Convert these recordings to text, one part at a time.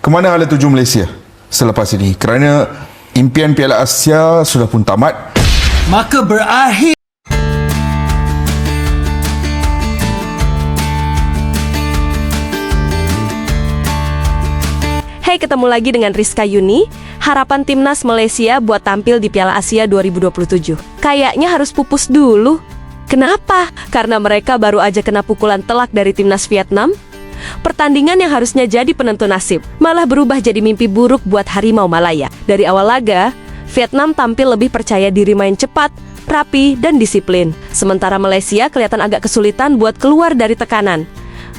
Kemana hala tuju Malaysia selepas ini? Kerana impian Piala Asia sudah pun tamat. Maka berakhir. Hey, ketemu lagi dengan Rizka Yuni. Harapan timnas Malaysia buat tampil di Piala Asia 2027 kayaknya harus pupus dulu. Kenapa? Karena mereka baru aja kena pukulan telak dari timnas Vietnam. Pertandingan yang harusnya jadi penentu nasib malah berubah jadi mimpi buruk buat Harimau Malaya. Dari awal laga, Vietnam tampil lebih percaya diri, main cepat, rapi, dan disiplin. Sementara Malaysia kelihatan agak kesulitan buat keluar dari tekanan.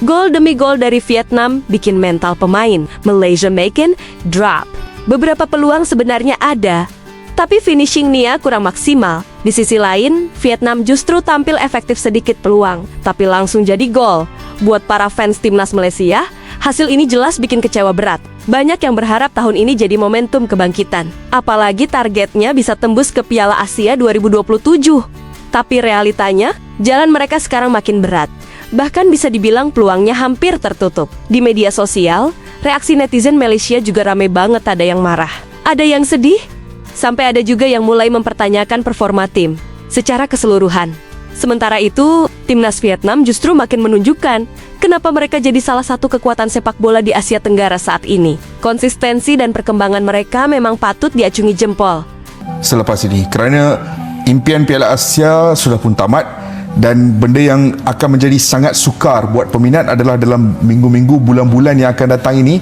Gol demi gol dari Vietnam bikin mental pemain Malaysia makin drop. Beberapa peluang sebenarnya ada, tapi finishing Nia kurang maksimal. Di sisi lain, Vietnam justru tampil efektif sedikit peluang, tapi langsung jadi gol. Buat para fans timnas Malaysia, hasil ini jelas bikin kecewa berat. Banyak yang berharap tahun ini jadi momentum kebangkitan. Apalagi targetnya bisa tembus ke Piala Asia 2027. Tapi realitanya, jalan mereka sekarang makin berat. Bahkan bisa dibilang peluangnya hampir tertutup. Di media sosial, reaksi netizen Malaysia juga rame banget, ada yang marah, ada yang sedih, sampai ada juga yang mulai mempertanyakan performa tim secara keseluruhan. Sementara itu, timnas Vietnam justru makin menunjukkan kenapa mereka jadi salah satu kekuatan sepak bola di Asia Tenggara saat ini. Konsistensi dan perkembangan mereka memang patut diacungi jempol. Selepas ini, kerana impian Piala Asia sudah pun tamat, dan benda yang akan menjadi sangat sukar buat peminat adalah dalam minggu-minggu, bulan-bulan yang akan datang ini,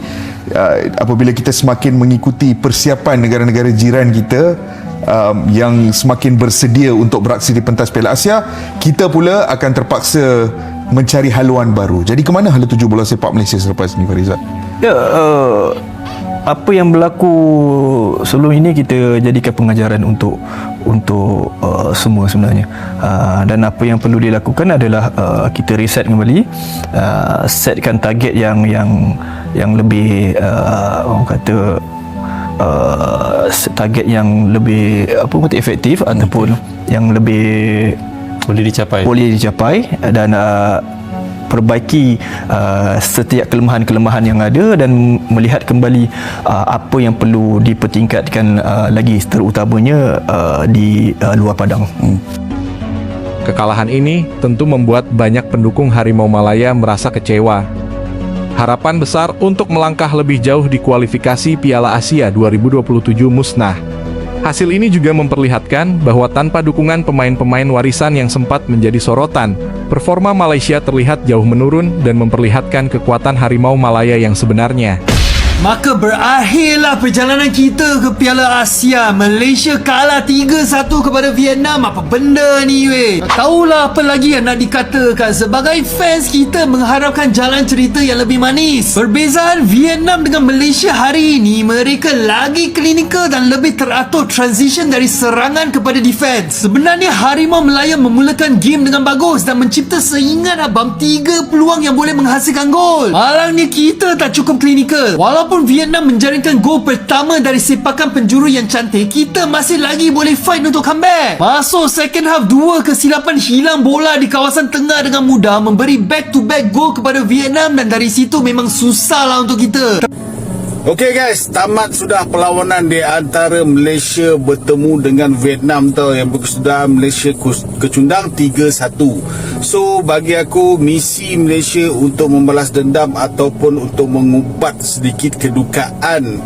apabila kita semakin mengikuti persiapan negara-negara jiran kita yang semakin bersedia untuk beraksi di pentas Piala Asia, kita pula akan terpaksa mencari haluan baru. Jadi ke mana hala tuju bola sepak Malaysia selepas ini, Farizat? Ya, apa yang berlaku sebelum ini kita jadikan pengajaran untuk semua sebenarnya. Dan apa yang perlu dilakukan adalah kita reset kembali, setkan target yang lebih orang kata target yang lebih efektif, ataupun yang lebih boleh dicapai dan perbaiki setiap kelemahan-kelemahan yang ada dan melihat kembali apa yang perlu dipertingkatkan lagi, terutamanya di luar padang. Kekalahan ini tentu membuat banyak pendukung Harimau Malaya merasa kecewa. Harapan besar untuk melangkah lebih jauh di kualifikasi Piala Asia 2027 musnah. Hasil ini juga memperlihatkan bahwa tanpa dukungan pemain-pemain warisan yang sempat menjadi sorotan, performa Malaysia terlihat jauh menurun dan memperlihatkan kekuatan Harimau Malaya yang sebenarnya. Maka berakhirlah perjalanan kita ke Piala Asia. Malaysia kalah 3-1 kepada Vietnam. Apa benda ni weh? Tak tahulah apa lagi yang nak dikatakan. Sebagai fans, kita mengharapkan jalan cerita yang lebih manis. Perbezaan Vietnam dengan Malaysia hari ini, mereka lagi klinikal dan lebih teratur transition dari serangan kepada defense. Sebenarnya Harimau Malaya memulakan game dengan bagus dan mencipta seingat abang 3 peluang yang boleh menghasilkan gol. Malangnya kita tak cukup klinikal. Walaupun Vietnam menjaringkan gol pertama dari sepakan penjuru yang cantik, kita masih lagi boleh fight untuk comeback. Masuk second half, 2 kesilapan hilang bola di kawasan tengah dengan mudah, memberi back-to-back gol kepada Vietnam, dan dari situ memang susahlah untuk kita. Okey guys, tamat sudah perlawanan di antara Malaysia bertemu dengan Vietnam tau, yang berkesudahan Malaysia kecundang 3-1. So bagi aku, misi Malaysia untuk membalas dendam ataupun untuk mengubat sedikit kedukaan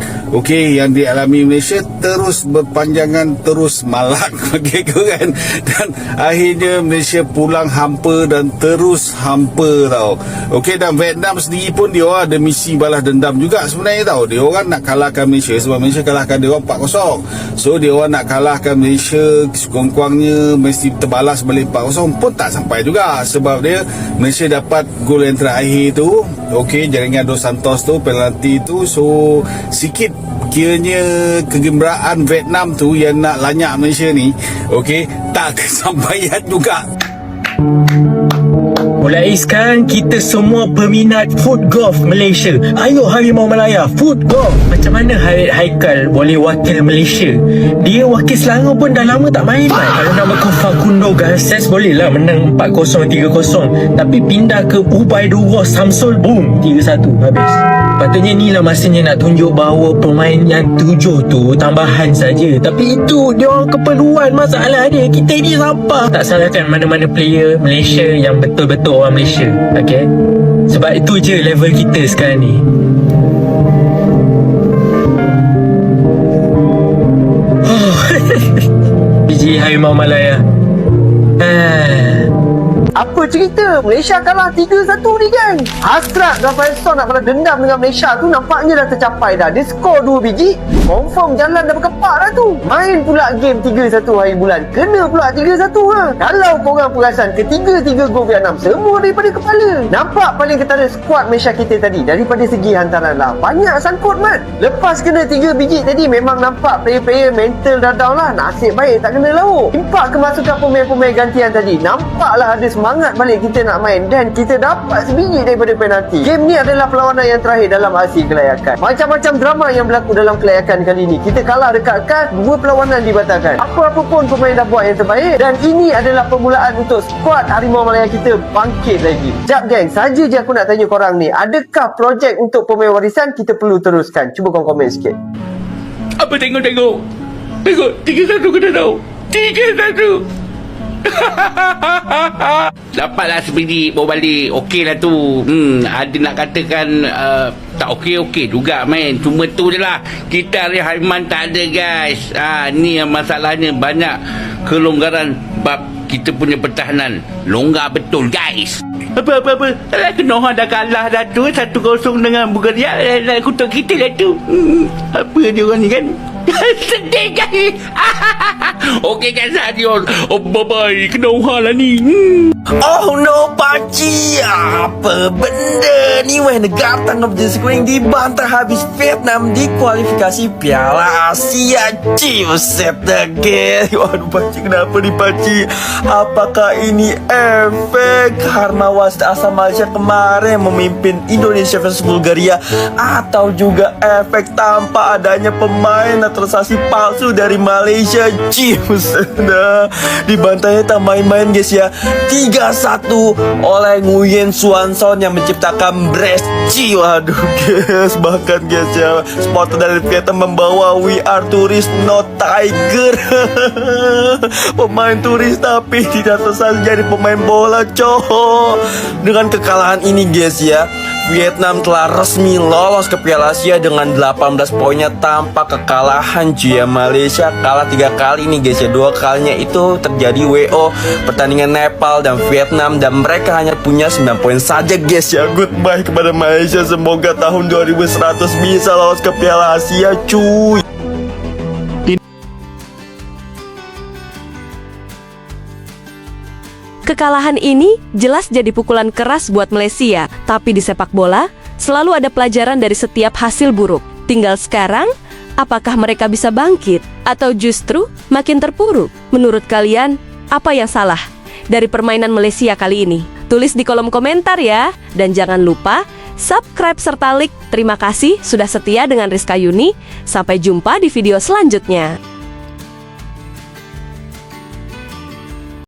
yang dialami Malaysia terus berpanjangan, terus malak bagi aku kan. Dan akhirnya Malaysia pulang hampa dan terus hampa tau. Dan Vietnam sendiri pun dia ada misi balas dendam juga sebenarnya tau. Dia orang nak kalahkan Malaysia sebab Malaysia kalahkan dia orang 4-0. So dia orang nak kalahkan Malaysia, sekurang-kurangnya mesti terbalas balik 4-0 pun tak sampai juga, sebab dia Malaysia dapat gol yang terakhir tu, jaringan Dos Santos tu, penalti tu. So sikit kiranya kegembiraan Vietnam tu yang nak lanyak Malaysia ni tak kesampaian juga. Mulai sekarang kita semua peminat foot golf Malaysia. Ayo Harimau Malaya, foot golf. Macam mana Haikal boleh wakil Malaysia? Dia wakil Selangor pun dah lama tak main. Kalau nama kau Facundo Garces, boleh lah menang 4-0, 3-0. Tapi pindah ke Ubaidullah Samsul, boom, 3-1, habis. Patutnya ni lah masanya nak tunjuk bahawa pemain yang 7 tu tambahan saja. Tapi itu dia orang keperluan, masalah dia. Kita ni sampah. Tak salahkan mana-mana player Malaysia yang betul-betul orang Malaysia. Okay? Sebab itu je level kita sekarang ni. Biji Harimau Malaya. Apa cerita? Malaysia kalah 3-1 ni kan? Hasrat Rafael Son nak balas dendam dengan Malaysia tu nampaknya dah tercapai dah. Dia skor 2 biji. Confirm jalan dah berkepak dah tu. Main pula game 3-1 hari bulan. Kena pula 3-1 ha. Kalau korang perasan, ketiga-tiga gol Vietnam semua daripada kepala. Nampak paling ketara skuad Malaysia kita tadi. Daripada segi hantaran lah, banyak sangkut mat. Lepas kena 3 biji tadi, memang nampak player-player mental dah down lah. Nasib baik tak kena lauk. Impak kemasukan pemain-pemain gantian tadi, nampaklah ada semangat balik kita nak main. Dan kita dapat sebiji daripada penalti. Game ni adalah perlawanan yang terakhir dalam aksi kelayakan. Macam-macam drama yang berlaku dalam kelayakan kali ni. Kita kalah dekat kad, 2 perlawanan dibatalkan. Apa-apa pun pemain dah buat yang terbaik. Dan ini adalah permulaan untuk skuad Harimau Malaya kita bangkit lagi. Jap geng, saja je aku nak tanya korang ni, adakah projek untuk pemain warisan kita perlu teruskan? Cuba korang komen sikit. Apa tengok? Tengok 3-1 kena tahu. 3-1. Dapatlah sebiji bawa balik. Okey lah tu. Ada nak katakan tak okey juga main. Cuma tu je lah, kita hari Haiman tak ada guys. Ni yang masalahnya. Banyak kelonggaran bab kita punya pertahanan. Longgar betul guys. Apa Alah, Kenoha dah kalah dah tu 1-0 dengan Bulgaria. Kutuk kita lah tu. Apa dia orang ni kan. Sedih guys. Okey guys, adios. Bye-bye. Kenoha lah ni. Oh no, pakcik. Apa benda ni weh? Negara tengah berjaya kuning dibantai habis Vietnam di kualifikasi Piala Asia. Buset dah guys. Waduh pakcik, kenapa ni pakcik? Apakah ini efek karena wasit asal Malaysia kemarin memimpin Indonesia versus Bulgaria, atau juga efek tanpa adanya pemain naturalisasi palsu dari Malaysia? Buset dah. Dibantainya tak main-main guys ya. 3-1 oleh Nguyen Xuan Son yang menciptakan Bresci. Waduh guys, bahkan guys ya, supporter dari Vietnam membawa We Are Tourist Not Tiger. Pemain turis tapi tidak selesai jadi pemain bola cowok. Dengan kekalahan ini guys ya, Vietnam telah resmi lolos ke Piala Asia dengan 18 poinnya tanpa kekalahan cuy ya. Malaysia kalah 3 kali nih guys ya. 2 kalinya itu terjadi WO pertandingan Nepal dan Vietnam, dan mereka hanya punya 9 poin saja guys ya. Goodbye kepada Malaysia. Semoga tahun 2100 bisa lolos ke Piala Asia cuy. Kekalahan ini jelas jadi pukulan keras buat Malaysia, tapi di sepak bola selalu ada pelajaran dari setiap hasil buruk. Tinggal sekarang, apakah mereka bisa bangkit atau justru makin terpuruk? Menurut kalian, apa yang salah dari permainan Malaysia kali ini? Tulis di kolom komentar ya, dan jangan lupa subscribe serta like. Terima kasih sudah setia dengan Rizka Yuni. Sampai jumpa di video selanjutnya.